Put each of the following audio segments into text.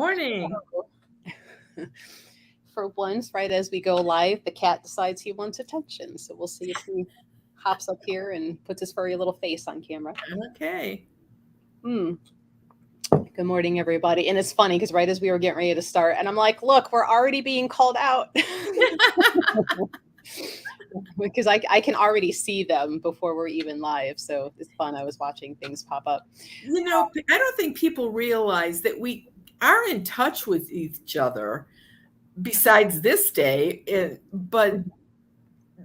Morning. For once, right as we go live, the cat decides he wants attention. So we'll see if he hops up here and puts his furry little face on camera. Okay. Hmm. Good morning, everybody. And it's funny because right as we were getting ready to start, and I'm like, look, we're already being called out. Because I can already see them before we're even live. So it's fun. I was watching things pop up. I don't think people realize that we are in touch with each other besides this day, but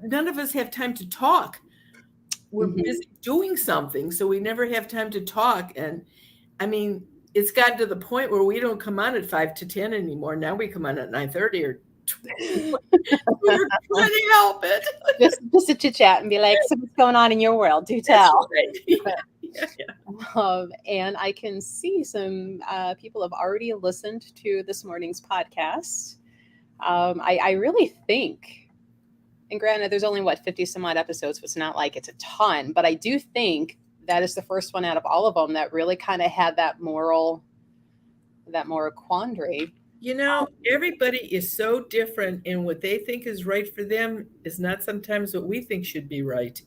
none of us have time to talk. We're busy doing something, so we never have time to talk. And I mean, it's gotten to the point where we don't come on at 5 to 10 anymore. Now we come on at 9:30 or 20. We're trying to help it. Just to chit chat and be like, so what's going on in your world? Do tell. Right. Yeah. And I can see some people have already listened to this morning's podcast. I really think, and granted, there's only 50 some odd episodes, so it's not like it's a ton, but I do think that is the first one out of all of them that really kind of had that moral quandary. Everybody is so different, and what they think is right for them is not sometimes what we think should be right.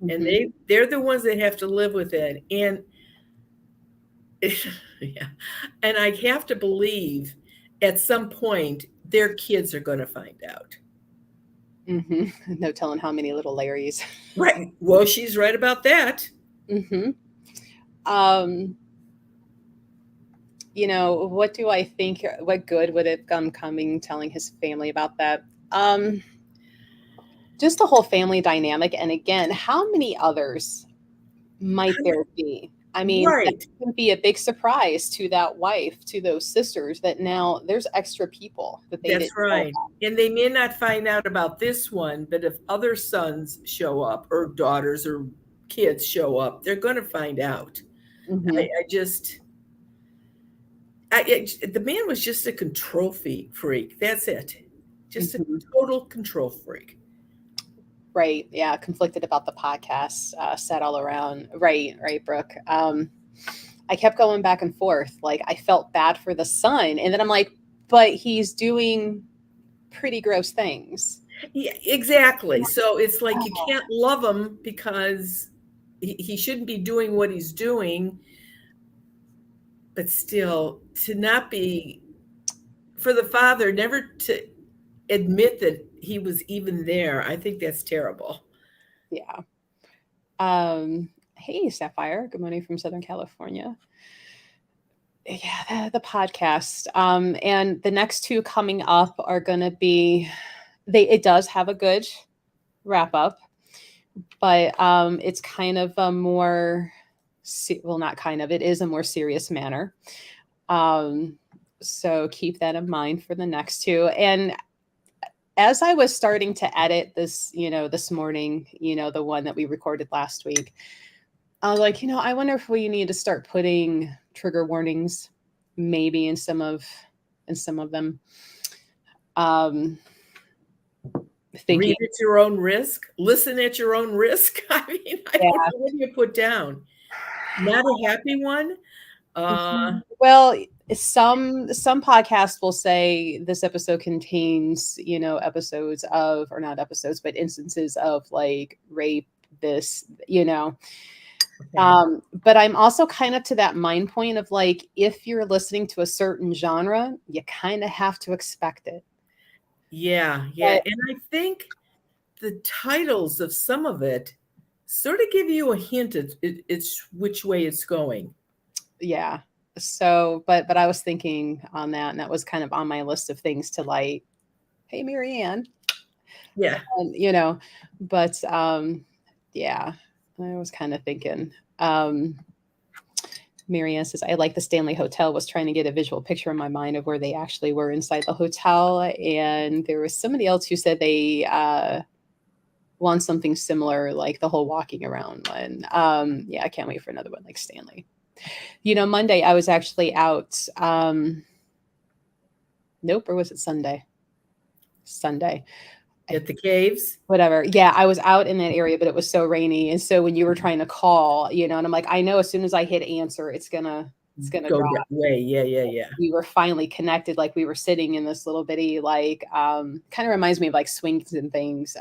And they're the ones that have to live with it. And yeah, and I have to believe at some point their kids are going to find out. No telling how many little Larrys. Right. Well, she's right about that. What do I think? What good would it come telling his family about that? Just the whole family dynamic. And again, how many others might there be? I mean, It can be a big surprise to that wife, to those sisters, that now there's extra people that they didn't That's right. And they may not find out about this one, but if other sons show up or daughters or kids show up, they're going to find out. The man was just a control freak. That's it. Just a total control freak. Right. Yeah. Conflicted about the podcast, set all around. Right, Brooke. I kept going back and forth. Like, I felt bad for the son. And then I'm like, but he's doing pretty gross things. Yeah, exactly. So it's like you can't love him because he shouldn't be doing what he's doing. But still, to not be, for the father never to admit that he was even there, I think that's terrible. Yeah. Hey, Sapphire. Good morning from Southern California. Yeah, the podcast. And the next two coming up are going to be, it does have a good wrap up, but it's kind of a more, well, not kind of, it is a more serious manner. So keep that in mind for the next two. And as I was starting to edit this, this morning, the one that we recorded last week, I was like, I wonder if we need to start putting trigger warnings maybe in some of them. Read at your own risk, listen at your own risk. I mean, I don't know what you put down. Not a happy one. Well, some podcasts will say this episode contains, episodes of, or not episodes, but instances of like rape, this, but I'm also kind of to that mind point of like, if you're listening to a certain genre, you kind of have to expect it. Yeah. And I think the titles of some of it sort of give you a hint at it's which way it's going. Yeah. So, but I was thinking on that, and that was kind of on my list of things to like, hey, Marianne. Yeah. But yeah, I was kind of thinking, Marianne says, I like the Stanley Hotel, was trying to get a visual picture in my mind of where they actually were inside the hotel. And there was somebody else who said they want something similar, like the whole walking around one. Yeah, I can't wait for another one like Stanley. Monday I was actually out. Nope, or was it Sunday? Sunday. At the caves? Whatever. Yeah, I was out in that area, but it was so rainy. And so when you were trying to call, and I'm like, I know as soon as I hit answer, it's going to it's gonna go drop. that way. Yeah, yeah, yeah. We were finally connected, like we were sitting in this little bitty like kind of reminds me of like Swings and Things,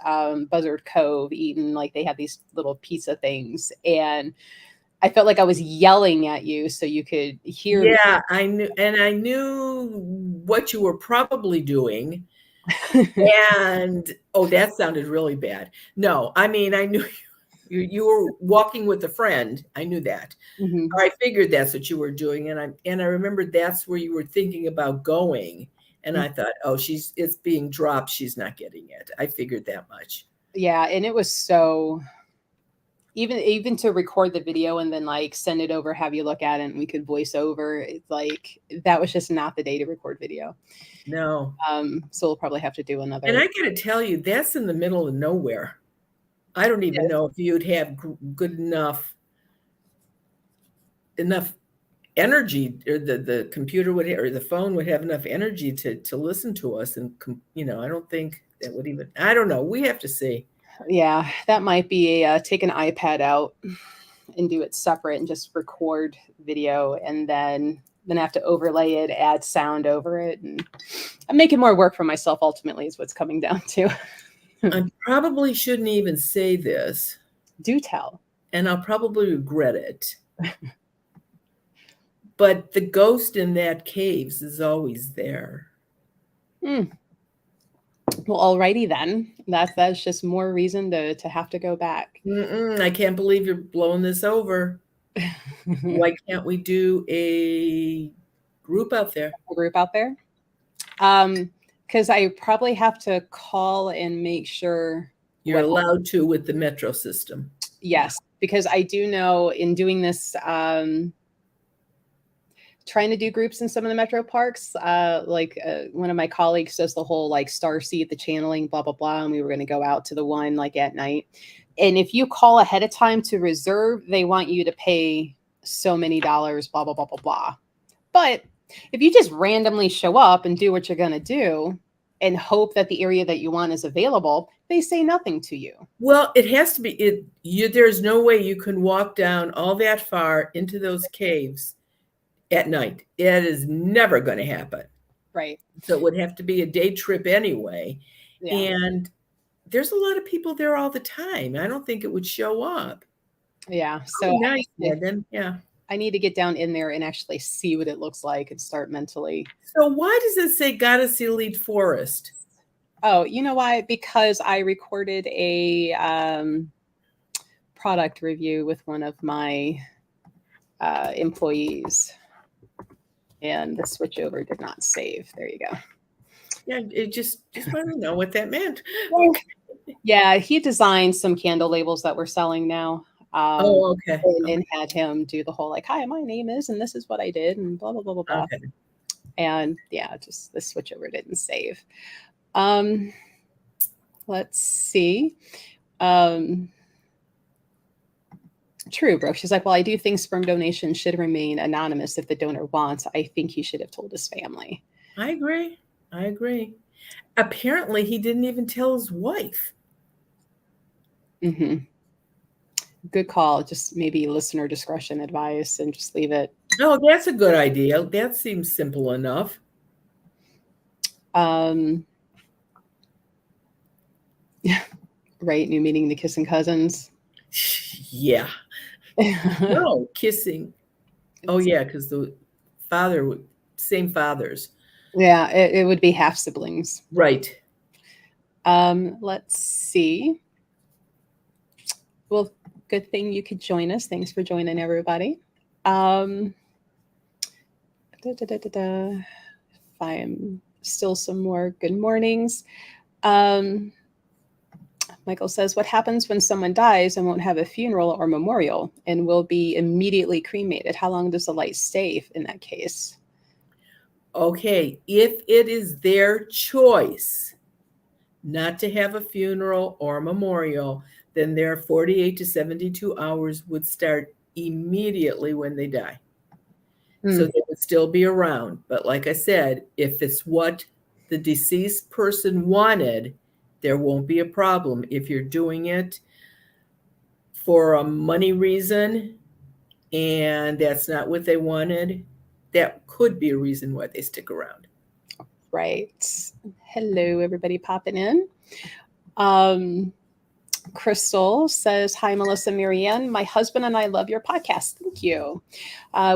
Buzzard Cove, eating like they have these little pizza things, and I felt like I was yelling at you so you could hear me. Yeah, I knew what you were probably doing. And oh, that sounded really bad. No, I mean, I knew you were walking with a friend. I knew that. Mhm. I figured that's what you were doing, and I remembered that's where you were thinking about going. And I thought, oh, it's being dropped. She's not getting it. I figured that much. Yeah, and it was so even to record the video and then like send it over, have you look at it, and we could voice over. It's like that was just not the day to record video. No. So we'll probably have to do another. And I got to tell you, that's in the middle of nowhere. I don't even know if you'd have good enough energy, or the computer would, or the phone would have enough energy to listen to us. And, I don't think that would even, I don't know. We have to see. Yeah, that might be take an iPad out and do it separate and just record video, and then have to overlay it, add sound over it, and I'm making more work for myself ultimately is what's coming down to. I probably shouldn't even say this. Do tell. And I'll probably regret it. But the ghost in that caves is always there. Well, alrighty then. That's just more reason to have to go back. I can't believe you're blowing this over. Why can't we do a group out there? A group out there? Because I probably have to call and make sure you're allowed to with the metro system. Yes, because I do know in doing this, trying to do groups in some of the metro parks, one of my colleagues does the whole like Starseed, the channeling, blah, blah, blah. And we were going to go out to the one like at night. And if you call ahead of time to reserve, they want you to pay so many dollars, blah, blah, blah, blah, blah. But if you just randomly show up and do what you're going to do and hope that the area that you want is available, they say nothing to you. Well, it has to be, there's no way you can walk down all that far into those caves at night. It is never going to happen. Right. So it would have to be a day trip anyway. Yeah. And there's a lot of people there all the time. I don't think it would show up. Yeah. So nice. Yeah. I need to get down in there and actually see what it looks like and start mentally. So why does it say Goddess Elite Forest? Oh, you know why? Because I recorded a product review with one of my employees, and the switchover did not save. There you go. Yeah, it just wanted to know what that meant. Yeah, he designed some candle labels that we're selling now. Okay. And had him do the whole like, hi, my name is, and this is what I did, and blah, blah, blah, blah, blah. Okay. And yeah, just the switchover didn't save. Let's see. True, Brooke. She's like, well, I do think sperm donation should remain anonymous if the donor wants. I think he should have told his family. I agree. Apparently, he didn't even tell his wife. Mm-hmm. Good call. Just maybe listener discretion advice and just leave it. Oh, that's a good idea. That seems simple enough. Right. New meaning the kissing cousins. Yeah. No, kissing. Oh, yeah, because the father, same fathers. Yeah, it would be half siblings. Right. Let's see. Well, good thing you could join us. Thanks for joining, everybody. I'm still some more good mornings. Michael says, what happens when someone dies and won't have a funeral or memorial and will be immediately cremated? How long does the light stay in that case? Okay, if it is their choice not to have a funeral or memorial, then their 48 to 72 hours would start immediately when they die. So they would still be around. But like I said, if it's what the deceased person wanted, there won't be a problem. If you're doing it for a money reason, and that's not what they wanted, that could be a reason why they stick around. Right. Hello, everybody popping in. Crystal says, hi, Melissa, Marianne. My husband and I love your podcast. Thank you.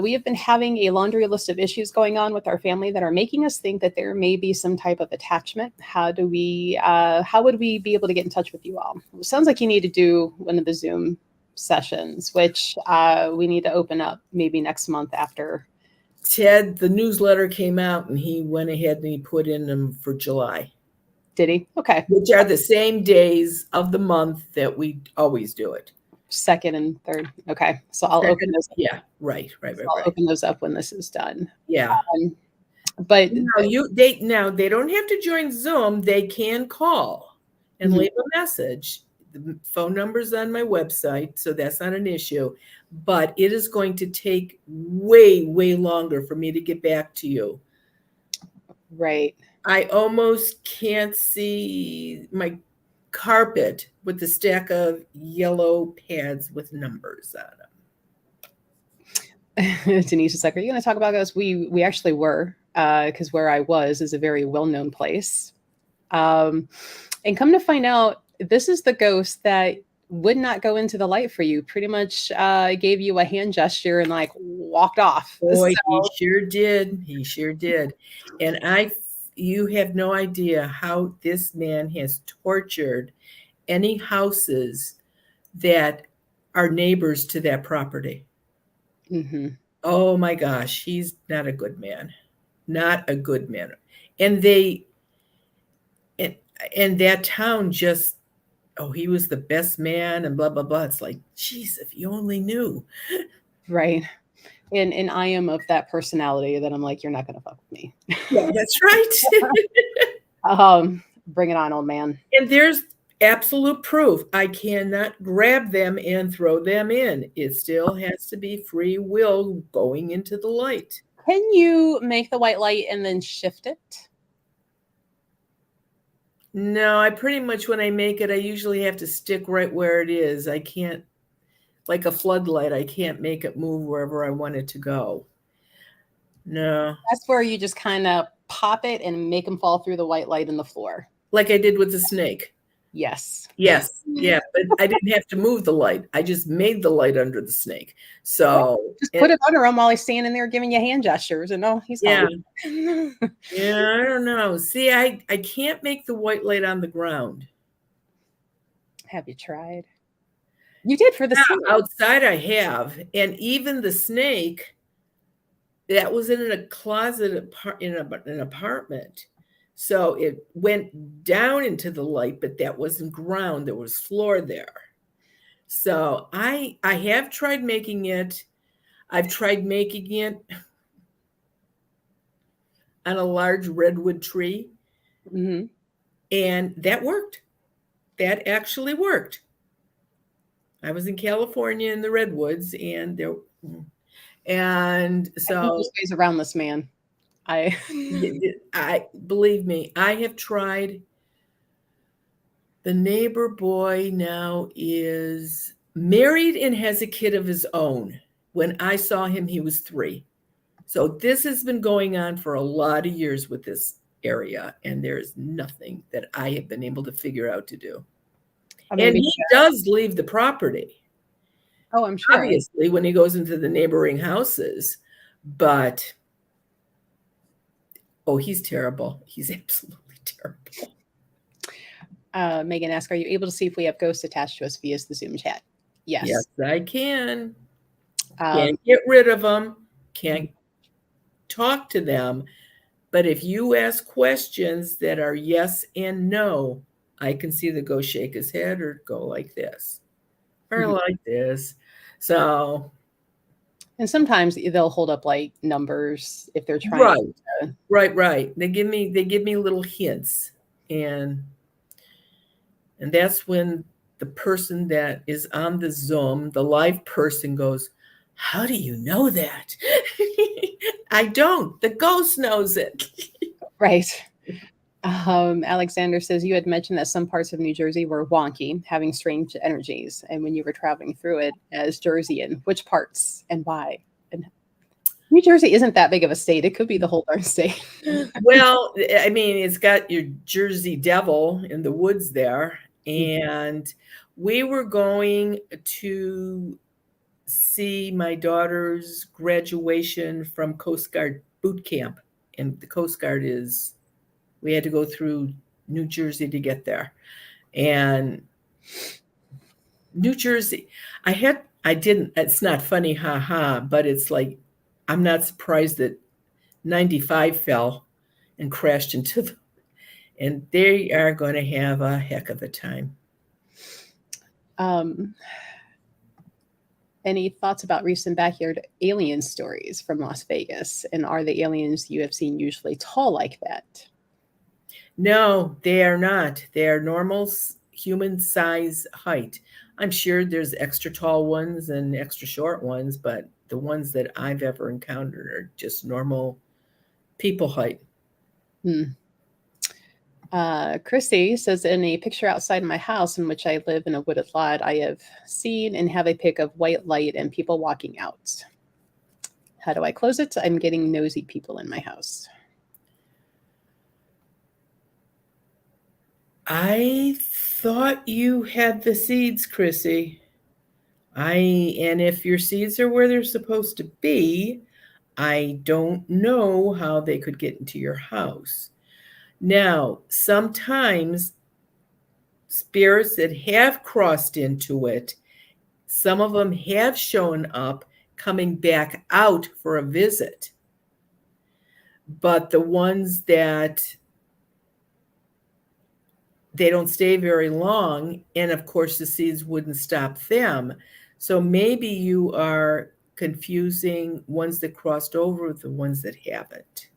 We have been having a laundry list of issues going on with our family that are making us think that there may be some type of attachment. How would we be able to get in touch with you all? It sounds like you need to do one of the Zoom sessions, which we need to open up maybe next month after. Ted, the newsletter came out and he went ahead and he put in them for July. Did he? Okay. Which are the same days of the month that we always do it. Second and third. Okay. So I'll open those up. Yeah, right. I'll open those up when this is done. Yeah. But now they don't have to join Zoom. They can call and leave a message. The phone number's on my website, so that's not an issue. But it is going to take way, way longer for me to get back to you. Right. I almost can't see my carpet with the stack of yellow pads with numbers on them. Denise is like, are you going to talk about this? We actually were, because where I was is a very well-known place. And come to find out, this is the ghost that would not go into the light for you. Pretty much gave you a hand gesture and like walked off. Boy, he sure did. He sure did. And you have no idea how this man has tortured any houses that are neighbors to that property. Mm-hmm. Oh my gosh, he's not a good man. Not a good man. And and that town just, he was the best man and blah, blah, blah. It's like, geez, if you only knew. Right. And I am of that personality that I'm like, you're not going to fuck with me. Yeah, that's right. Bring it on, old man. And there's absolute proof. I cannot grab them and throw them in. It still has to be free will going into the light. Can you make the white light and then shift it? No, I pretty much, when I make it, I usually have to stick right where it is. I can't, like a floodlight, I can't make it move wherever I want it to go. No. That's where you just kind of pop it and make them fall through the white light in the floor. Like I did with the snake. Yes. Yes. Yeah. But I didn't have to move the light. I just made the light under the snake. So just put it under him while he's standing there giving you hand gestures. And he's fine. Yeah. I don't know. See, I can't make the white light on the ground. Have you tried? You did for the snake. Outside I have. And even the snake, that was in a closet in an apartment. So it went down into the light, but that wasn't ground. There was floor there. So I have tried making it. I've tried making it on a large redwood tree. Mm-hmm. And that worked. That actually worked. I was in California in the redwoods, and so there's ways around this man. I believe me, I have tried. The neighbor boy now is married and has a kid of his own. When I saw him, he was 3. So this has been going on for a lot of years with this area, and there's nothing that I have been able to figure out to do. And he does leave the property. Oh, I'm sure. Obviously, when he goes into the neighboring houses, but he's terrible. He's absolutely terrible. Megan asked, are you able to see if we have ghosts attached to us via the Zoom chat? Yes. Yes, I can. Can't get rid of them. Can't talk to them. But if you ask questions that are yes and no, I can see the ghost shake his head or go like this or like this. So. And sometimes they'll hold up like numbers if they're trying. Right. They give me little hints, and that's when the person that is on the Zoom, the live person, goes, how do you know that? I don't. The ghost knows it. Right. Alexander says you had mentioned that some parts of New Jersey were wonky, having strange energies, and when you were traveling through it as Jerseyan, which parts and why? And New Jersey isn't that big of a state; it could be the whole darn state. Well, I mean, it's got your Jersey Devil in the woods there, and we were going to see my daughter's graduation from Coast Guard boot camp, and the Coast Guard we had to go through New Jersey to get there. And New Jersey, it's not funny, haha, but it's like, I'm not surprised that 95 fell and crashed and they are going to have a heck of a time. Any thoughts about recent backyard alien stories from Las Vegas? And are the aliens you have seen usually tall like that? No, they are not. They are normal human size height. I'm sure there's extra tall ones and extra short ones, but the ones that I've ever encountered are just normal people height. Christy says, in a picture outside my house in which I live in a wooded lot, I have seen and have a pic of white light and people walking out. How do I close it? I'm getting nosy people in my house. I thought you had the seeds, Chrissy. And if your seeds are where they're supposed to be, I don't know how they could get into your house. Now, sometimes spirits that have crossed into it, some of them have shown up coming back out for a visit. But the ones that they don't stay very long, and of course the seeds wouldn't stop them. So maybe you are confusing ones that crossed over with the ones that haven't.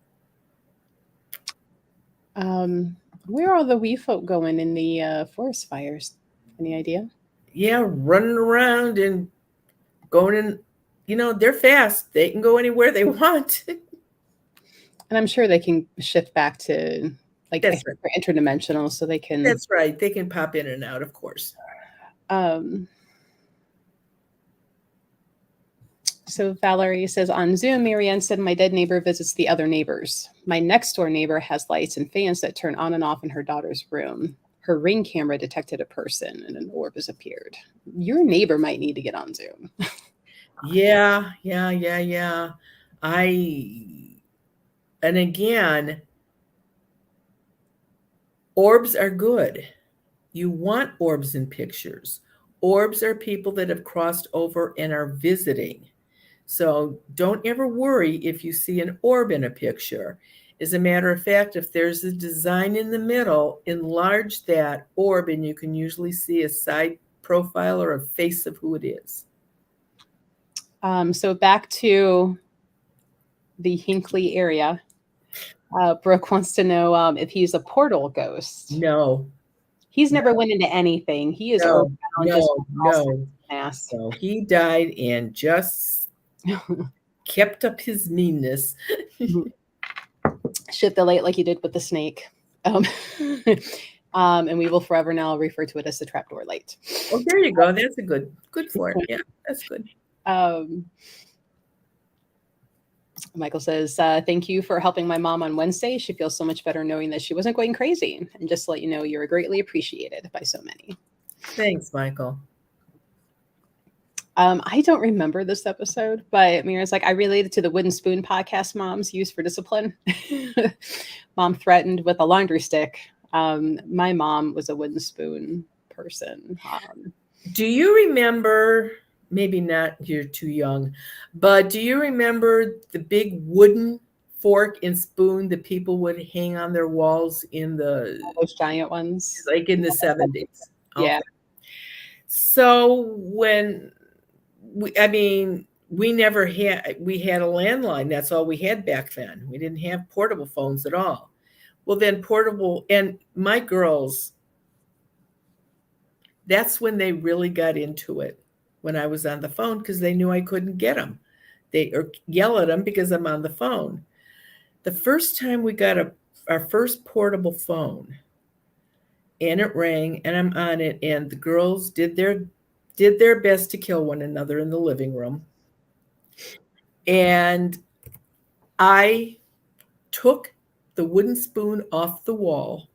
Where are the wee folk going in the forest fires? Any idea? Yeah, running around and going in, they're fast. They can go anywhere they want. And I'm sure they can shift back to, like, That's they're interdimensional, so they can. That's right. They can pop in and out, of course. So Valerie says, on Zoom, Marianne said my dead neighbor visits the other neighbors. My next door neighbor has lights and fans that turn on and off in her daughter's room. Her Ring camera detected a person and an orb has appeared. Your neighbor might need to get on Zoom. Yeah. And again, orbs are good. You want orbs in pictures. Orbs are people that have crossed over and are visiting. So don't ever worry if you see an orb in a picture. As a matter of fact, if there's a design in the middle, enlarge that orb and you can usually see a side profile or a face of who it is. So back to the Hinckley area. Brooke wants to know if he's a portal ghost. No. He's never went into anything. He is No. He died and just kept up his meanness. Shit the light like you did with the snake. And we will forever now refer to it as the trapdoor light. Oh, there you go. That's a good for it. Yeah, that's good. Michael says, thank you for helping my mom on Wednesday. She feels so much better knowing that she wasn't going crazy. And just to let you know, you're greatly appreciated by so many. Thanks, Michael. I don't remember this episode, but Mira's like, I related to the wooden spoon podcast moms use for discipline. Mom threatened with a laundry stick. My mom was a wooden spoon person. Do you remember, maybe not, you're too young, but do you remember the big wooden fork and spoon that people would hang on their walls in those giant ones? Like in the 70s. Yeah. Okay. So when we had a landline. That's all we had back then. We didn't have portable phones at all. Well, then and my girls, that's when they really got into it, when I was on the phone, because they knew I couldn't get them. They yell at them because I'm on the phone. The first time we got our first portable phone, and it rang, and I'm on it, and the girls did their best to kill one another in the living room. And I took the wooden spoon off the wall,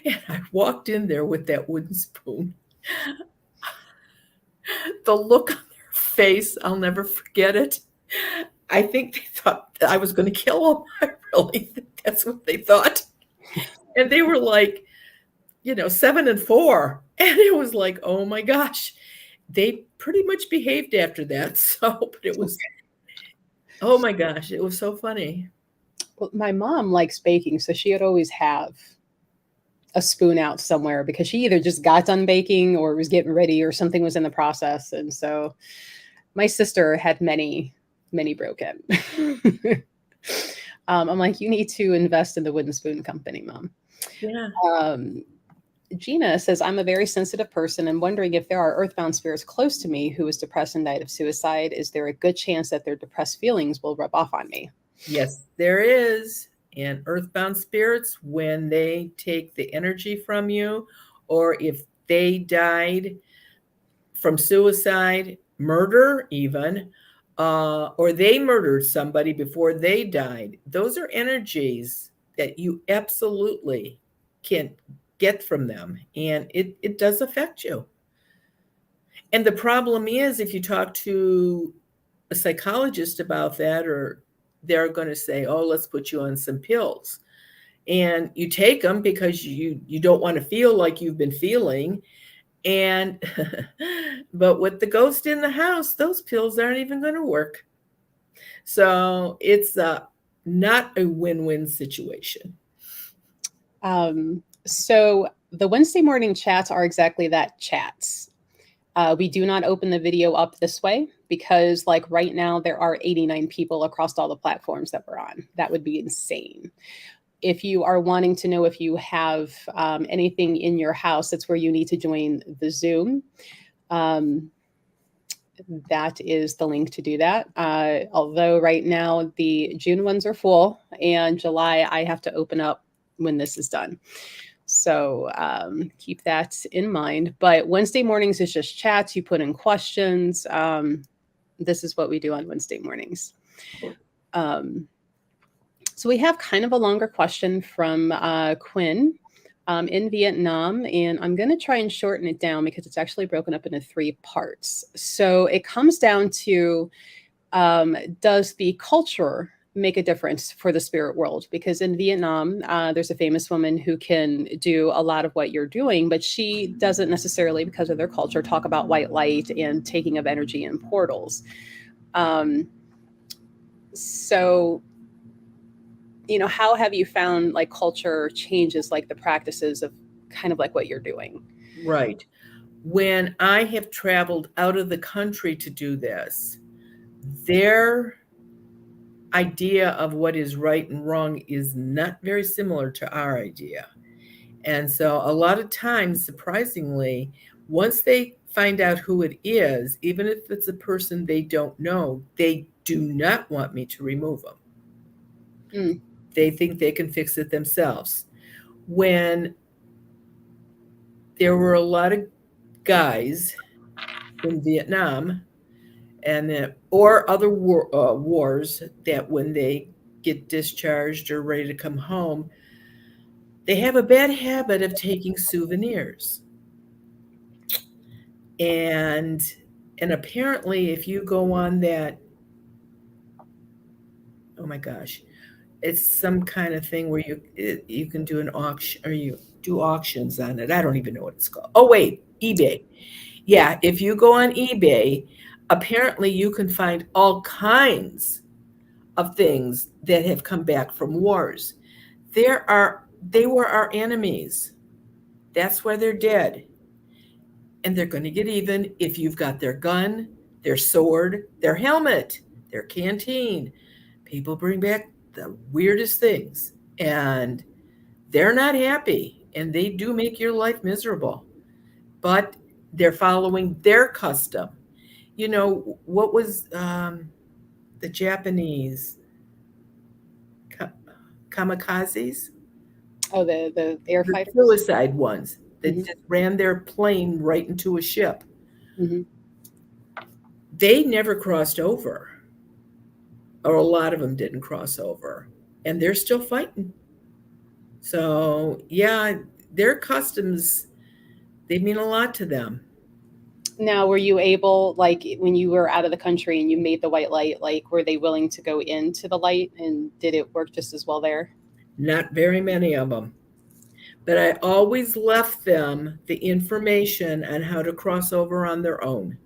and I walked in there with that wooden spoon. The look on their face, I'll never forget it. I think they thought that I was going to kill them. I really think that's what they thought. And they were like, 7 and 4. And it was like, oh my gosh. They pretty much behaved after that. So, but it was, oh my gosh, it was so funny. Well, my mom likes baking, so she'd always have a spoon out somewhere because she either just got done baking or was getting ready or something was in the process. And so my sister had many, many broken. I'm like, you need to invest in the wooden spoon company, Mom. Yeah. Gina says, I'm a very sensitive person and wondering if there are earthbound spirits close to me who is depressed and died of suicide. Is there a good chance that their depressed feelings will rub off on me? Yes, there is. And earthbound spirits, when they take the energy from you, or if they died from suicide, murder even, or they murdered somebody before they died, those are energies that you absolutely can get from them. And it does affect you. And the problem is, if you talk to a psychologist about that, or they're going to say, oh, let's put you on some pills. And you take them because you don't want to feel like you've been feeling. And but with the ghost in the house, those pills aren't even going to work. So it's not a win-win situation. So the Wednesday morning chats are exactly that, chats. We do not open the video up this way because, like, right now there are 89 people across all the platforms that we're on. That would be insane. If you are wanting to know if you have anything in your house, that's where you need to join the Zoom. That is the link to do that. Although right now the June ones are full, and July I have to open up when this is done. So keep that in mind. But Wednesday mornings is just chats. You put in questions. This is what we do on Wednesday mornings. So we have kind of a longer question from Quinn in Vietnam. And I'm going to try and shorten it down because it's actually broken up into 3 parts. So it comes down to, does the culture make a difference for the spirit world? Because in Vietnam, there's a famous woman who can do a lot of what you're doing, but she doesn't necessarily, because of their culture, talk about white light and taking of energy in portals. So, how have you found like culture changes, like the practices of kind of like what you're doing? Right. When I have traveled out of the country to do this, their idea of what is right and wrong is not very similar to our idea. And so a lot of times, surprisingly, once they find out who it is, even if it's a person they don't know, they do not want me to remove them. Mm. They think they can fix it themselves. When there were a lot of guys in Vietnam or other wars that when they get discharged or ready to come home, they have a bad habit of taking souvenirs. And apparently if you go on that, oh my gosh, it's some kind of thing where you can do an auction, or you do auctions on it. I don't even know what it's called. Oh wait, eBay. Yeah, if you go on eBay, apparently you can find all kinds of things that have come back from wars. They were our enemies. That's why they're dead. And they're going to get even if you've got their gun, their sword, their helmet, their canteen. People bring back the weirdest things, and they're not happy, and they do make your life miserable. But they're following their custom. What was the Japanese kamikazes, Oh, the air the fighters. suicide ones that Mhm. just ran their plane right into a ship. Mhm. They never crossed over, or a lot of them didn't cross over, and they're still fighting. So, yeah, their customs, they mean a lot to them. Now, were you able, like, when you were out of the country and you made the white light, like, were they willing to go into the light, and did it work just as well there? Not very many of them. But I always left them the information on how to cross over on their own.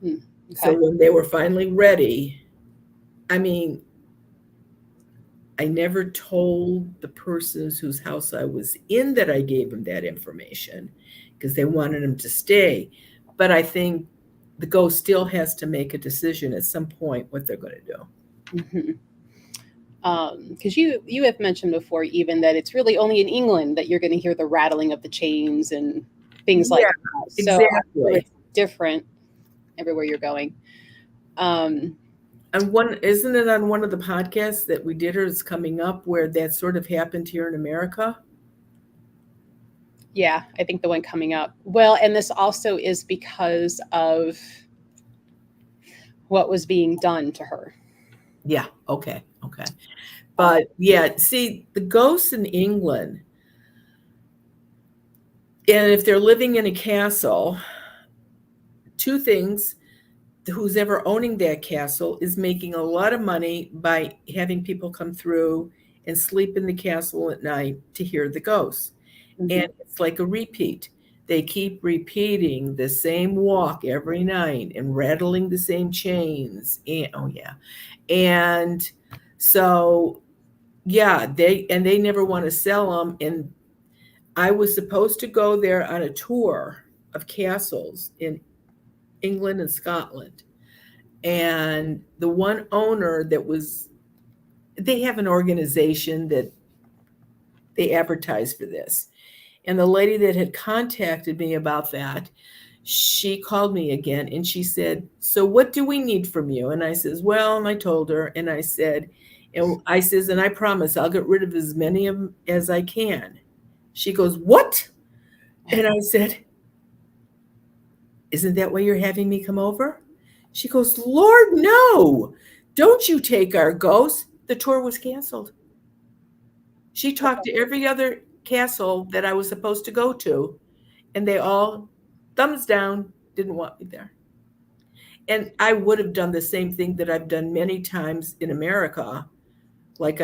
Hmm, So okay. when they were finally ready, I mean, I never told the persons whose house I was in that I gave them that information because they wanted them to stay. But I think the ghost still has to make a decision at some point what they're going to do. Mm-hmm. Because you have mentioned before even that it's really only in England that you're going to hear the rattling of the chains and things like Yeah, that. So I'm sure exactly. it's different everywhere you're going. Um, And one, isn't it on one of the podcasts that we did, or is coming up, where that sort of happened here in America? yeah, I think the one coming up. Well, and this also is because of what was being done to her. Yeah. Okay. Okay. But yeah, see, the ghosts in England, and if they're living in a castle, two things: who's ever owning that castle is making a lot of money by having people come through and sleep in the castle at night to hear the ghosts. Mhm. And it's like a repeat. They keep repeating the same walk every night and rattling the same chains. And oh yeah. And so yeah, they never want to sell them. And I was supposed to go there on a tour of castles in England and Scotland. And the one owner that was, they have an organization that they advertise for this. And the lady that had contacted me about that, she called me again and she said, "So what do we need from you?" And I says, "Well," and I told her, and I said, and I says, "And I promise I'll get rid of as many of them as I can." She goes, "What?" And I said, "Isn't that why you're having me come over?" She goes, "Lord, no. Don't you take our ghosts." The tour was canceled. She talked to every other castle that I was supposed to go to, and they all, thumbs down, didn't want me there. And I would have done the same thing that I've done many times in America. Like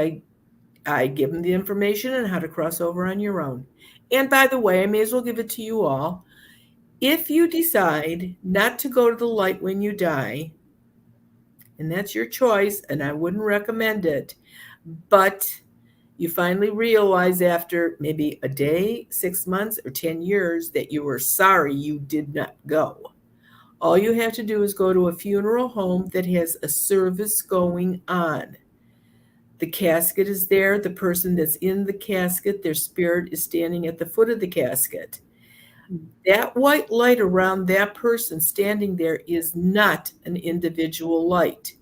I give them the information on how to cross over on your own. And by the way, I may as well give it to you all. If you decide not to go to the light when you die, and that's your choice, and I wouldn't recommend it, but you finally realize after maybe a day, 6 months, or 10 years that you were sorry you did not go. All you have to do is go to a funeral home that has a service going on. The casket is there. The person that's in the casket, their spirit is standing at the foot of the casket. That white light around that person standing there is not an individual light.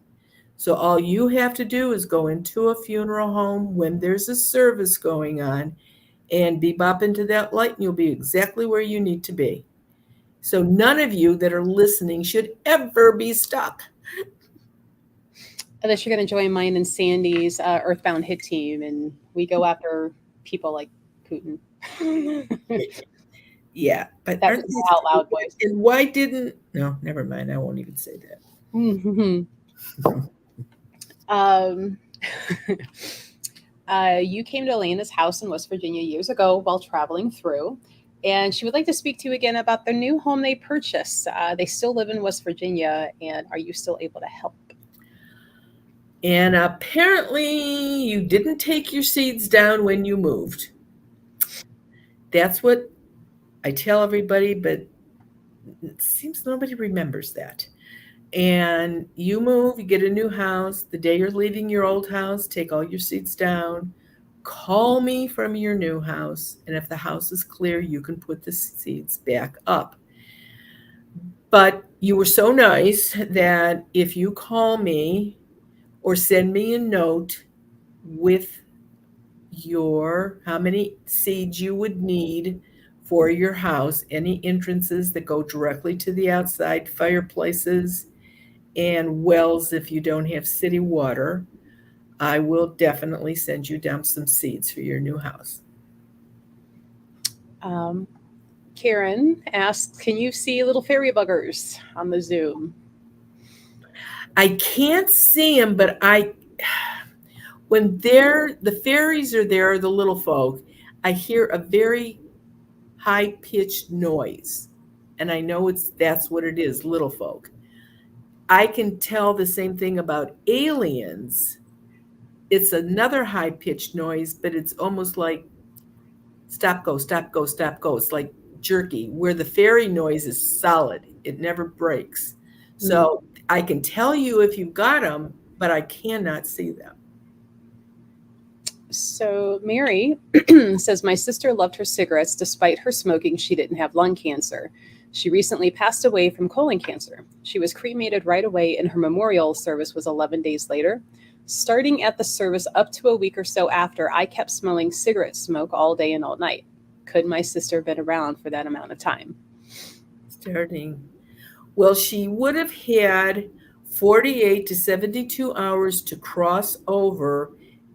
So all you have to do is go into a funeral home when there's a service going on and bebop into that light, and you'll be exactly where you need to be. So none of you that are listening should ever be stuck. Unless you're going to join mine and Sandy's Earthbound hit team, and we go after people like Putin. Yeah, but That aren't was my out loud voice. and why didn't, no, never mind. I won't even say that. Mhm. You came to Elena's house in West Virginia years ago while traveling through, and she would like to speak to you again about their new home they purchased. They still live in West Virginia, and are you still able to help? And apparently you didn't take your seeds down when you moved. That's what I tell everybody, but it seems nobody remembers that. And you move, you get a new house. The day you're leaving your old house, take all your seeds down. Call me from your new house. And if the house is clear, you can put the seeds back up. But you were so nice that if you call me or send me a note with how many seeds you would need for your house, any entrances that go directly to the outside, fireplaces, and wells if you don't have city water. I will definitely send you down some seeds for your new house. Karen asks, can you see little fairy buggers on the Zoom? I can't see them, but when the fairies are there, the little folk, I hear a very high-pitched noise. And I know that's what it is, little folk. I can tell the same thing about aliens. It's another high-pitched noise, but it's almost like stop, go, stop, go, stop, go. It's like jerky, where the fairy noise is solid. It never breaks. So I can tell you if you've got them, but I cannot see them. So Mary says, my sister loved her cigarettes. Despite her smoking, she didn't have lung cancer. She recently passed away from colon cancer. She was cremated right away, and her memorial service was 11 days later. Starting at the service up to a week or so after, I kept smelling cigarette smoke all day and all night. Could my sister have been around for that amount of time? Well, she would have had 48 to 72 hours to cross over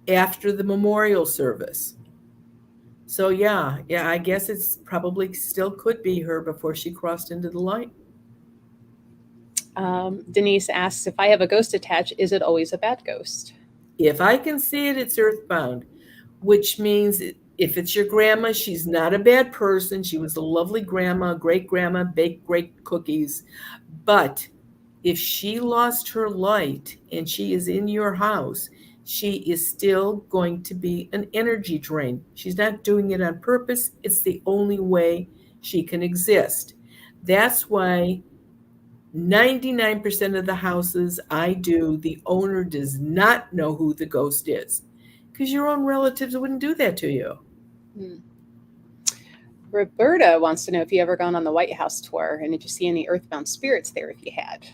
after the memorial service. So yeah, I guess it's probably still could be her before she crossed into the light. Denise asks, if I have a ghost attached, is it always a bad ghost? If I can see it, it's earthbound, which means if it's your grandma, she's not a bad person. She was a lovely grandma, great grandma, baked great cookies. But if she lost her light and she is in your house, she is still going to be an energy drain. She's not doing it on purpose. It's the only way she can exist. That's why 99% of the houses I do, the owner does not know who the ghost is, because your own relatives wouldn't do that to you. Roberta wants to know if you ever gone on the White House tour, and did you see any earthbound spirits there if you had?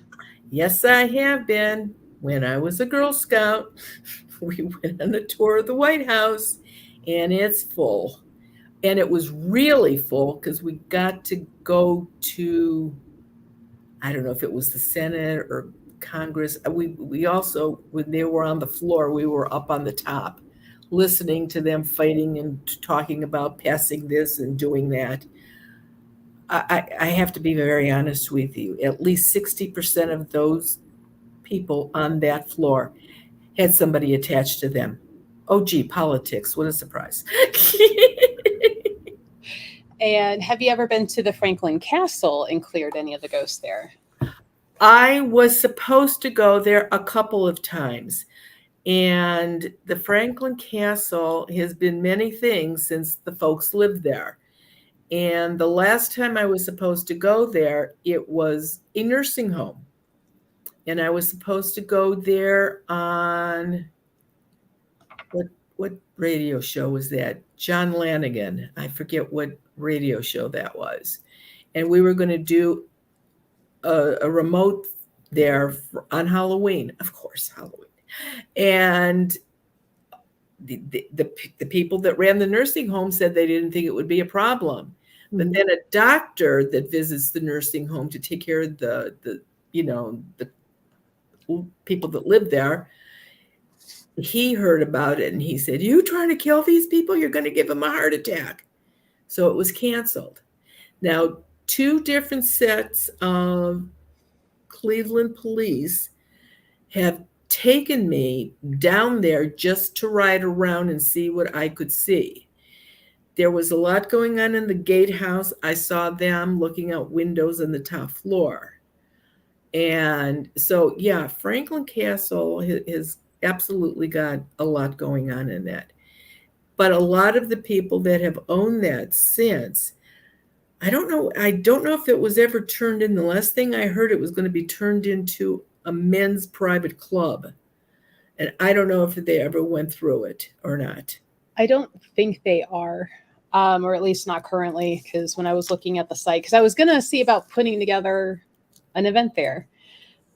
Yes, I have been. When I was a Girl Scout, we went on a tour of the White House, and it's full. And it was really full because we got to go to, I don't know if it was the Senate or Congress. We also, when they were on the floor, we were up on the top, listening to them fighting and talking about passing this and doing that. I have to be very honest with you. At least 60% of those people on that floor had somebody attached to them. Oh, gee, politics. What a surprise. And have you ever been to the Franklin Castle and cleared any of the ghosts there? I was supposed to go there a couple of times. And the Franklin Castle has been many things since the folks lived there. And the last time I was supposed to go there, it was a nursing home. And I was supposed to go there on what radio show was that? John Lanigan. I forget what radio show that was. And we were going to do a remote there on Halloween, of course, Halloween. And the people that ran the nursing home said they didn't think it would be a problem. But then a doctor that visits the nursing home to take care of the people that live there, he heard about it and he said, "You trying to kill these people? You're going to give them a heart attack." So it was canceled. Now, 2 different sets of Cleveland police have taken me down there just to ride around and see what I could see. There was a lot going on in the gatehouse. I saw them looking out windows on the top floor. And so, yeah, Franklin Castle has absolutely got a lot going on in that. But a lot of the people that have owned that since, I don't know if it was ever turned in. The last thing I heard, it was going to be turned into a men's private club. And I don't know if they ever went through it or not. I don't think they are, or at least not currently, because when I was looking at the site, because I was going to see about putting together an event there.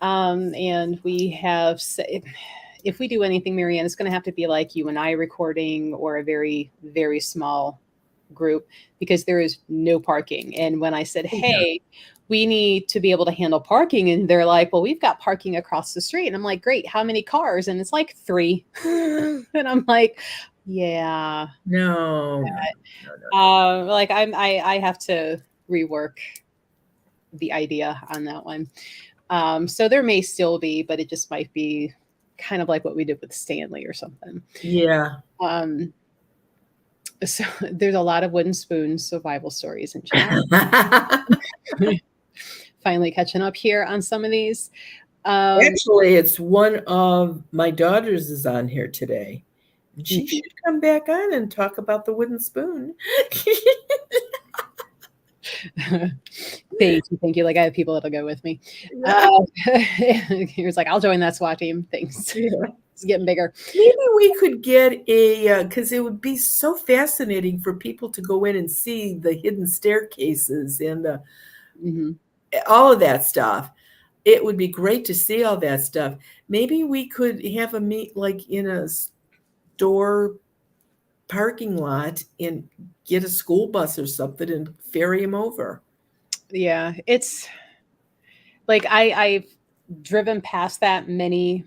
And we have, if we do anything, Marianne, it's going to have to be like you and I recording, or a very, very small group, because there is no parking. And when I said, hey, we need to be able to handle parking, and they're like, well, we've got parking across the street. And I'm like, great, how many cars? And it's like 3. And I'm like, yeah. No. Like I have to rework the idea on that one. So there may still be, but it just might be kind of like what we did with Stanley or something. Yeah. So there's a lot of wooden spoon survival stories in chat. Finally catching up here on some of these. Actually, it's one of my daughters is on here today. She should come back on and talk about the wooden spoon. Thank you. Like, I have people that'll go with me. He was like, I'll join that SWAT team. Thanks. Yeah. It's getting bigger. Maybe we could get because it would be so fascinating for people to go in and see the hidden staircases and the all of that stuff. It would be great to see all that stuff. Maybe we could have a meet like in a store parking lot and get a school bus or something and ferry them over. Yeah, it's like I've driven past that many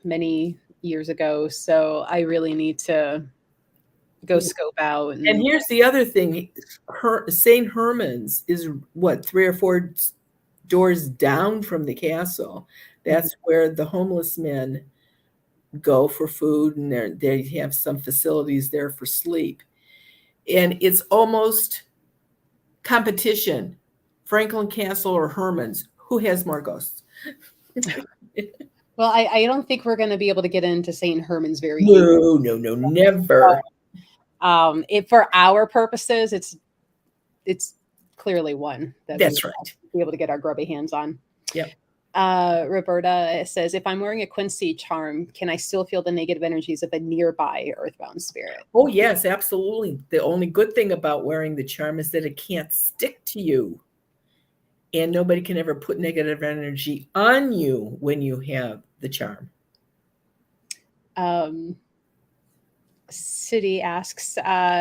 years ago, so I really need to go scope out. And here's the other thing: St. Herman's is what, 3 or 4 doors down from the castle. That's where the homeless men go for food, and they have some facilities there for sleep. And it's almost competition: Franklin Castle or Herman's. Who has more ghosts? Well, I don't think we're going to be able to get into St. Herman's very easily. No, never. For our purposes, it's clearly one that's right. Be able to get our grubby hands on. Yep. Roberta says, if I'm wearing a Quincy charm, can I still feel the negative energies of a nearby earthbound spirit? Oh, yes, absolutely. The only good thing about wearing the charm is that it can't stick to you. And nobody can ever put negative energy on you when you have the charm. City asks,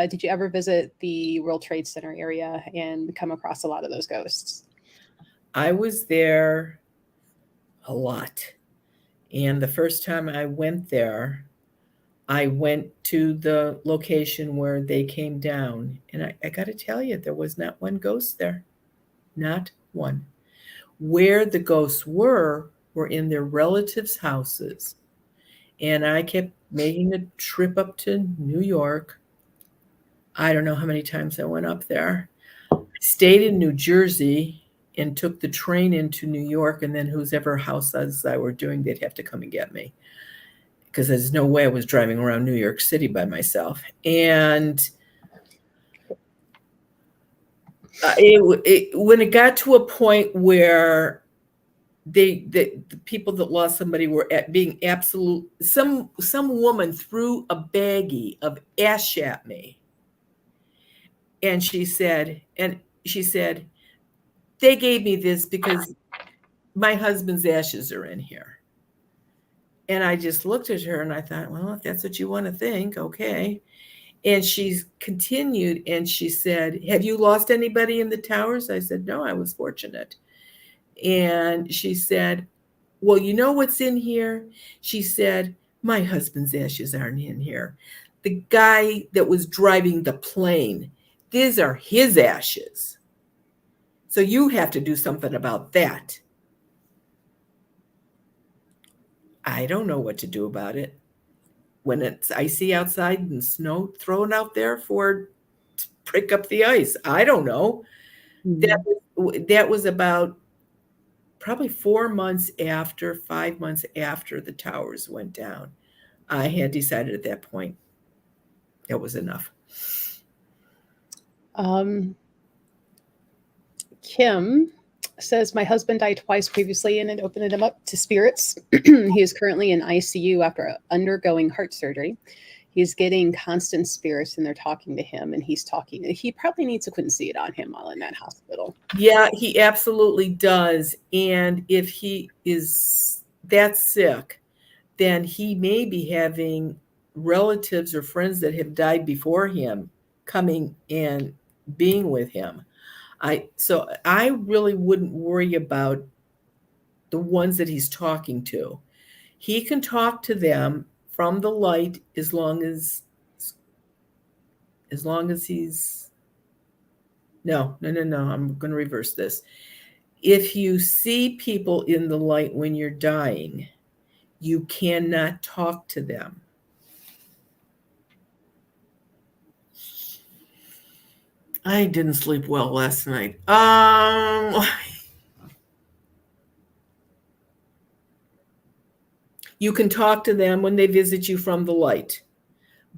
did you ever visit the World Trade Center area and come across a lot of those ghosts? I was there a lot. And the first time I went there, I went to the location where they came down. And I got to tell you, there was not one ghost there. Not one. Where the ghosts were in their relatives' houses. And I kept making a trip up to New York. I don't know how many times I went up there. I stayed in New Jersey and took the train into New York, and then whoever houses I were doing, they'd have to come and get me, because there's no way I was driving around New York City by myself. And when it got to a point where the people that lost somebody were being absolute, some woman threw a baggie of ash at me, and she said, they gave me this because my husband's ashes are in here. And I just looked at her and I thought, well, if that's what you want to think, okay. And she continued and she said, have you lost anybody in the towers? I said, no, I was fortunate. And she said, well, you know what's in here? She said, my husband's ashes aren't in here. The guy that was driving the plane, these are his ashes. So you have to do something about that. I don't know what to do about it. When it's icy outside and snow thrown out there to prick up the ice, I don't know. Mm-hmm. That was about probably 5 months after the towers went down. I had decided at that point that was enough. Kim says, my husband died twice previously and it opened him up to spirits. He is currently in ICU after undergoing heart surgery. He's getting constant spirits and they're talking to him, and he probably needs a Quincy on him while in that hospital. Yeah, he absolutely does. And if he is that sick, then he may be having relatives or friends that have died before him coming and being with him. So I really wouldn't worry about the ones that he's talking to. He can talk to them from the light as long as he's no. I'm going to reverse this. If you see people in the light when you're dying, you cannot talk to them. I didn't sleep well last night. You can talk to them when they visit you from the light.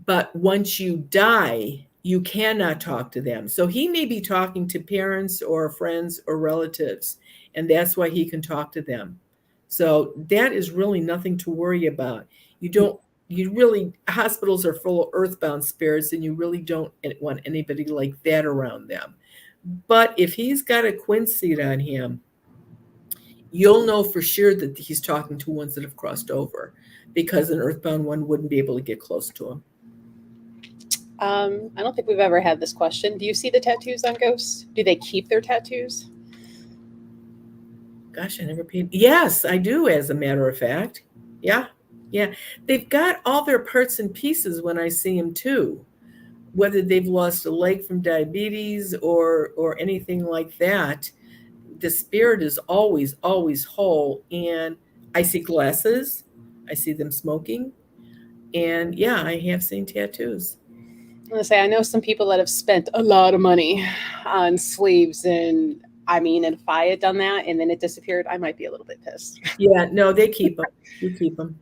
But once you die, you cannot talk to them. So he may be talking to parents or friends or relatives, and that's why he can talk to them. So that is really nothing to worry about. Hospitals are full of earthbound spirits, and you really don't want anybody like that around them. But if he's got a quince seed on him, you'll know for sure that he's talking to ones that have crossed over, because an earthbound one wouldn't be able to get close to him. I don't think we've ever had this question. Do you see the tattoos on ghosts? Do they keep their tattoos? Gosh, I never paid. Yes, I do, as a matter of fact. Yeah. They've got all their parts and pieces when I see them too. Whether they've lost a leg from diabetes or anything like that, the spirit is always whole. And I see glasses. I see them smoking. And yeah, I have seen tattoos. I'm going to say, I know some people that have spent a lot of money on sleeves, and if I had done that and then it disappeared, I might be a little bit pissed. Yeah, no, they keep them. You keep them.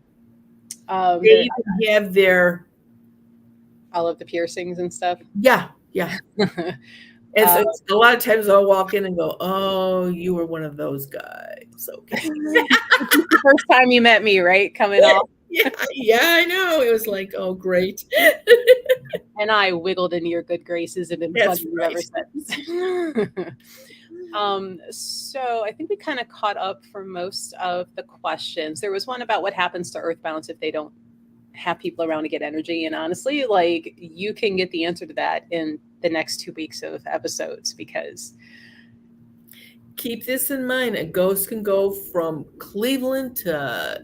They even have all of the piercings and stuff. Yeah. And so a lot of times I'll walk in and go, "Oh, you were one of those guys." Okay. The first time you met me, right? Coming off. Yeah, I know. It was like, oh, great. And I wiggled into your good graces and been plugging you ever since. So I think we kind of caught up for most of the questions. There was one about what happens to earthbounds if they don't have people around to get energy. And honestly, like, you can get the answer to that in the next 2 weeks of episodes, because keep this in mind. A ghost can go from Cleveland to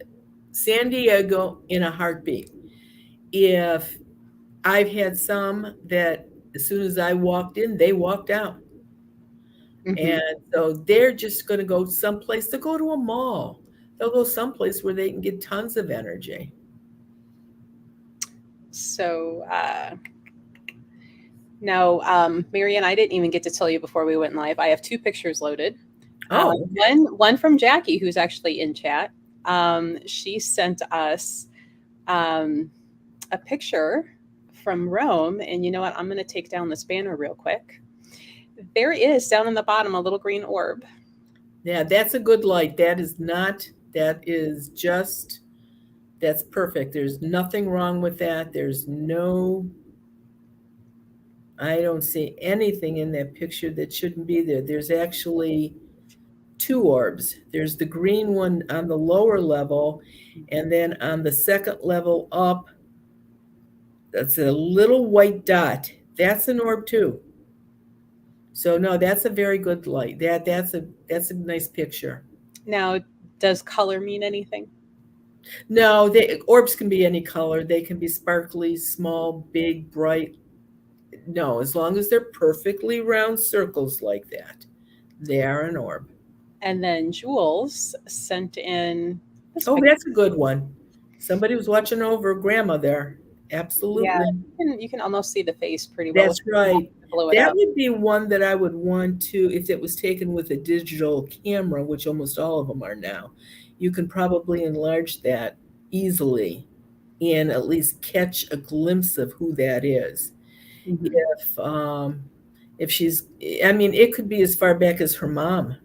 San Diego in a heartbeat. If I've had some that as soon as I walked in, they walked out. Mm-hmm. And so they're just going to go someplace. They'll go to a mall. They'll go someplace where they can get tons of energy. So now, Marianne, I didn't even get to tell you before we went live. I have 2 pictures loaded. One from Jackie, who's actually in chat. She sent us a picture from Rome. And you know what? I'm going to take down this banner real quick. There is, down in the bottom, a little green orb. Yeah, that's a good light. That's perfect. There's nothing wrong with that. I don't see anything in that picture that shouldn't be there. There's actually 2 orbs. There's the green one on the lower level, and then on the second level up, that's a little white dot. That's an orb too. So no, that's a very good light. That's a nice picture. Now, does color mean anything? No, orbs can be any color. They can be sparkly, small, big, bright. No, as long as they're perfectly round circles like that, they are an orb. And then Jules sent in this picture. That's a good one. Somebody was watching over Grandma there. Absolutely. Yeah, you can almost see the face pretty well. That's right. That would be one that I would want to, if it was taken with a digital camera, which almost all of them are now. You can probably enlarge that easily and at least catch a glimpse of who that is. Mm-hmm. If she's, it could be as far back as her mom,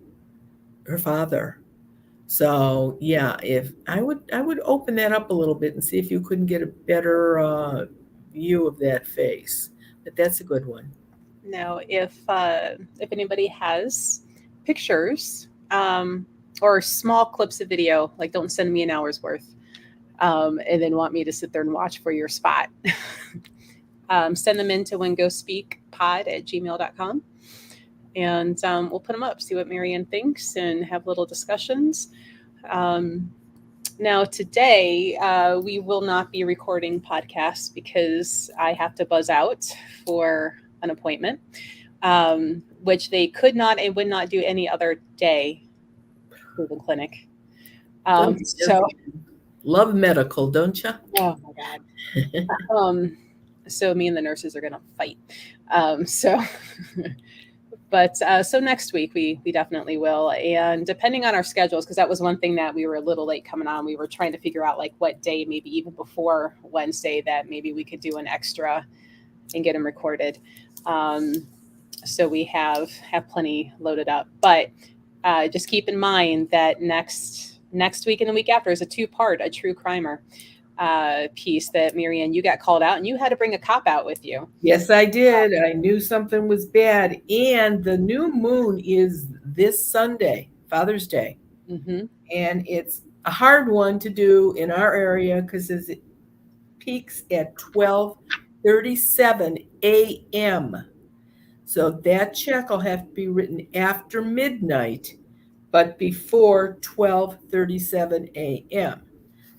her father. So yeah, if I would open that up a little bit and see if you couldn't get a better view of that face. But that's a good one. Now, if anybody has pictures or small clips of video, like, don't send me an hour's worth, and then want me to sit there and watch for your spot. Send them in to whenghostspeakpod@gmail.com. And we'll put them up, see what Marianne thinks, and have little discussions. Now, today, we will not be recording podcasts because I have to buzz out for an appointment, which they could not and would not do any other day for the clinic. So, love medical, don't you? oh my God. So me and the nurses are going to fight. So next week we definitely will. And depending on our schedules, because that was one thing that we were a little late coming on, we were trying to figure out like what day, maybe even before Wednesday, that maybe we could do an extra and get them recorded. So we have plenty loaded up, but just keep in mind that next week and the week after is a 2-part, a true crimer piece that Marianne, you got called out and you had to bring a cop out with you. Yes, I did. I knew something was bad. And the new moon is this Sunday, Father's Day. Mm-hmm. And it's a hard one to do in our area because it peaks at 12:37 a.m. So that check will have to be written after midnight, but before 12:37 a.m.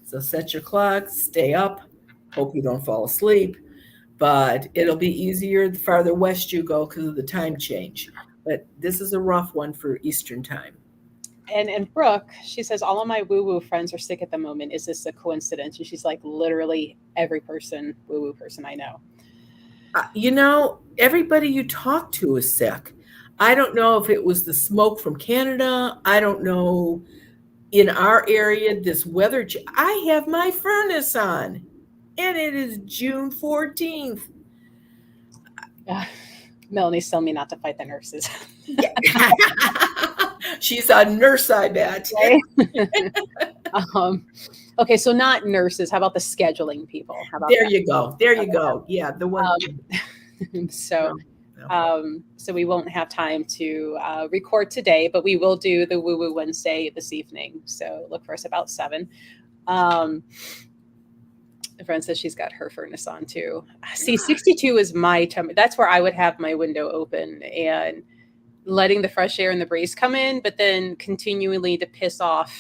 So set your clock, stay up, hope you don't fall asleep, but it'll be easier the farther west you go because of the time change. But this is a rough one for Eastern time. And Brooke, she says, all of my woo-woo friends are sick at the moment. Is this a coincidence? And she's like, literally every woo-woo person I know. Everybody you talk to is sick. I don't know if it was the smoke from Canada. I don't know. In our area, this weather, I have my furnace on, and it is June 14th. Melanie's telling me not to fight the nurses. She's a nurse, I bet. Right? Okay, so not nurses. How about the scheduling people? How about there that? you go. There you go. Yeah, the one. So we won't have time to record today, but we will do the Woo Woo Wednesday this evening. So look for us about 7. A friend says she's got her furnace on too. See, 62 is my temperature. That's where I would have my window open and letting the fresh air and the breeze come in, but then continually to piss off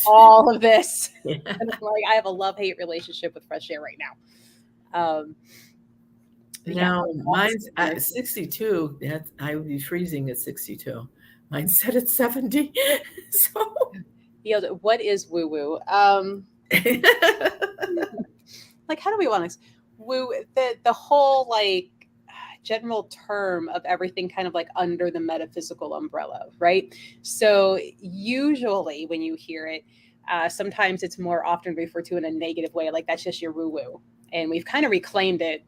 all of this. Yeah. And like, I have a love-hate relationship with fresh air right now. Now, mine's at 62. I would be freezing at 62. Mine's set at 70. So, what is woo woo? Like, how do we want to woo? The whole like general term of everything, kind of like under the metaphysical umbrella, right? So usually when you hear it, sometimes it's more often referred to in a negative way, like that's just your woo woo, and we've kind of reclaimed it.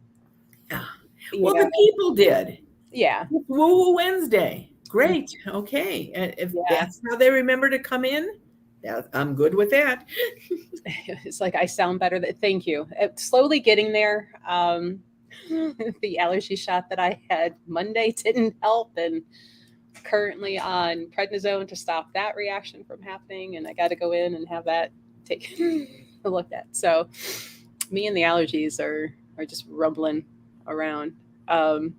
Well, the people did. Yeah. Woo Woo Wednesday. Great. Okay. And if that's how they remember to come in, I'm good with that. It's like, I sound better. Thank you. Slowly getting there. The allergy shot that I had Monday didn't help. And currently on prednisone to stop that reaction from happening. And I got to go in and have that taken a look at. So me and the allergies are just rumbling around. And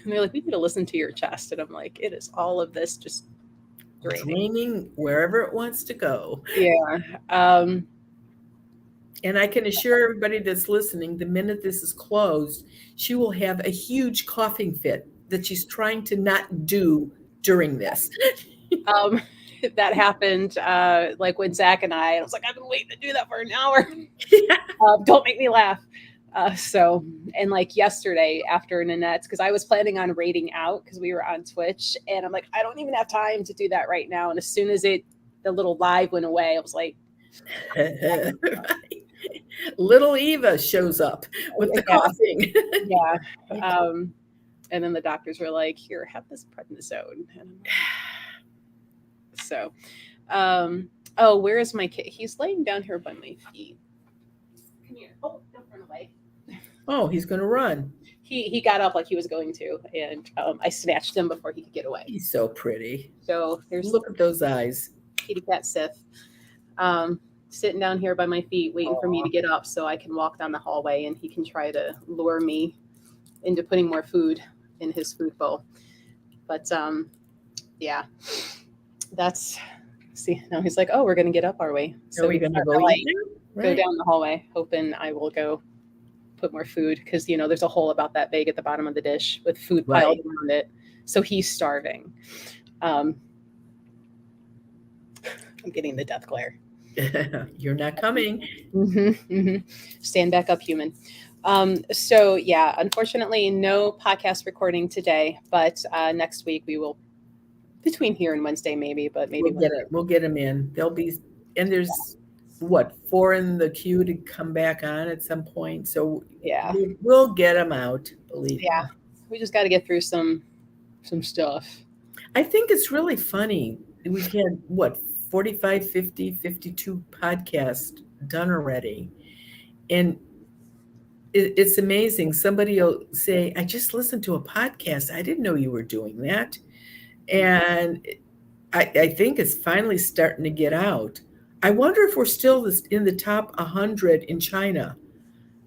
they're like, we need to listen to your chest. And I'm like, it is all of this just draining wherever it wants to go. Yeah. And I can assure everybody that's listening, the minute this is closed, she will have a huge coughing fit that she's trying to not do during this. That happened like when Zach and I was like, I've been waiting to do that for an hour. Don't make me laugh. And like yesterday after Nanette's, because I was planning on raiding out because we were on Twitch, and I'm like, I don't even have time to do that right now. And as soon as the little live went away, I was like, right. Little Eva shows up with the coughing. Yeah. And then the doctors were like, here, have this prednisone. And so, where is my kid? He's laying down here by my feet. Come here. Oh, don't run away. Oh, he's going to run. He got up like he was going to, and I snatched him before he could get away. He's so pretty. So look at those eyes. Kitty cat Sith. sitting down here by my feet, waiting for me to get up so I can walk down the hallway and he can try to lure me into putting more food in his food bowl. But yeah, that's, see, now he's like, oh, we're going to get up, are we? So are we going to go eat now? Go down the hallway, hoping I will go put more food because, there's a hole about that big at the bottom of the dish with food piled around it. So he's starving. I'm getting the death glare. You're not coming. Stand back up, human. So yeah, unfortunately, no podcast recording today, but next week we will, between here and Wednesday, maybe, but maybe we'll get them in. They'll be, and there's 4 in the queue to come back on at some point. So yeah, we'll get them out. Believe me. We just got to get through some stuff. I think it's really funny. We had 45, 50, 52 podcasts done already. And it's amazing. Somebody will say, I just listened to a podcast. I didn't know you were doing that. And I think it's finally starting to get out. I wonder if we're still in the top 100 in China.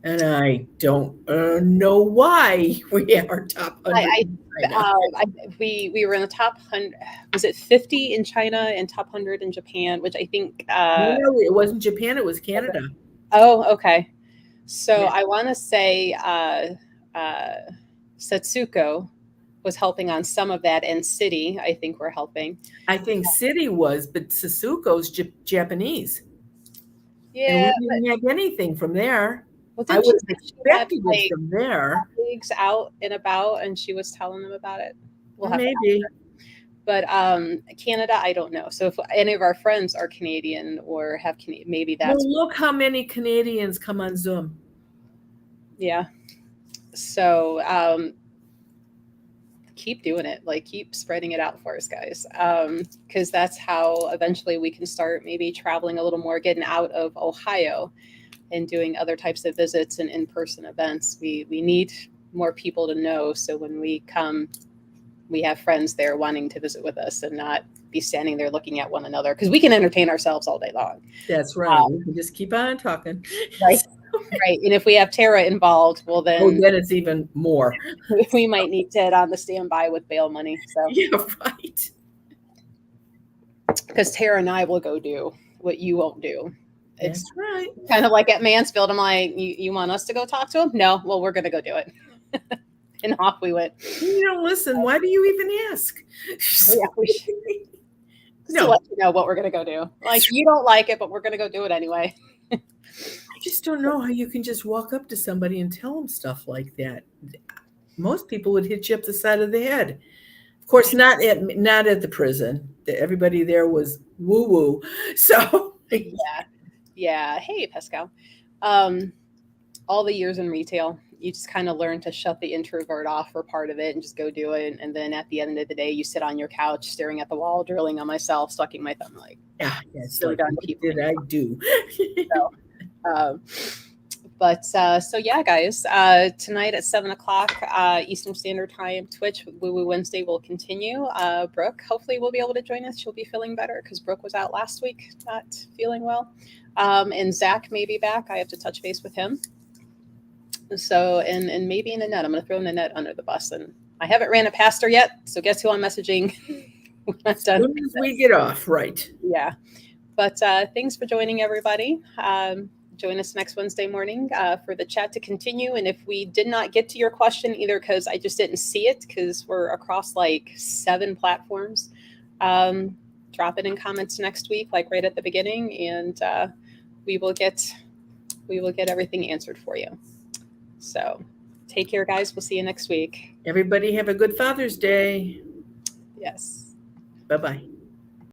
And I don't know why we are top 100. We were in the top 100. Was it 50 in China and top 100 in Japan? Which I think no, it wasn't Japan. It was Canada. Oh, okay. So I want to say Setsuko was helping on some of that, and City, I think, were helping. I think City was, but Sasuko's Japanese. Yeah, and we didn't have anything from there. Well, I was expecting it from there. Colleagues out and about, and she was telling them about it. Maybe. But Canada, I don't know. So if any of our friends are Canadian or have maybe that's. Well, look how many Canadians come on Zoom. Yeah. So keep doing it. Like, keep spreading it out for us, guys. Because that's how eventually we can start maybe traveling a little more, getting out of Ohio and doing other types of visits and in-person events. We need more people to know. So when we come, we have friends there wanting to visit with us and not be standing there looking at one another, because we can entertain ourselves all day long. That's right. We can just keep on talking. Right. Right. And if we have Tara involved, well, then it's even more. We might need Ted on the standby with bail money. So yeah, right. Because Tara and I will go do what you won't do. That's right. Kind of like at Mansfield. I'm like, you want us to go talk to him? No. Well, we're going to go do it. And off we went. Listen, why do you even ask? No. To let you know what we're going to go do. Like, you don't like it, but we're going to go do it anyway. I just don't know how you can just walk up to somebody and tell them stuff like that. Most people would hit you up the side of the head. Of course, not at the prison. Everybody there was woo-woo. So yeah. Hey, Pascal. All the years in retail, you just kind of learn to shut the introvert off for part of it and just go do it. And then at the end of the day, you sit on your couch staring at the wall, drilling on myself, sucking my thumb, like, so like, done. What did I do? So yeah, guys, tonight at 7:00 Eastern Standard Time, Twitch Woo Woo Wednesday will continue. Brooke, hopefully will be able to join us. She'll be feeling better because Brooke was out last week, not feeling well. And Zach may be back. I have to touch base with him. So, and maybe Nanette. I'm going to throw Nanette under the bus. And I haven't ran it past her yet. So guess who I'm messaging when I'm done? As soon as we get off, right. Yeah. But thanks for joining, everybody. Join us next Wednesday morning for the chat to continue. And if we did not get to your question, either because I just didn't see it, because we're across like 7 platforms, drop it in comments next week, like right at the beginning, and we will get everything answered for you. So take care, guys. We'll see you next week. Everybody have a good Father's Day. Yes. Bye-bye.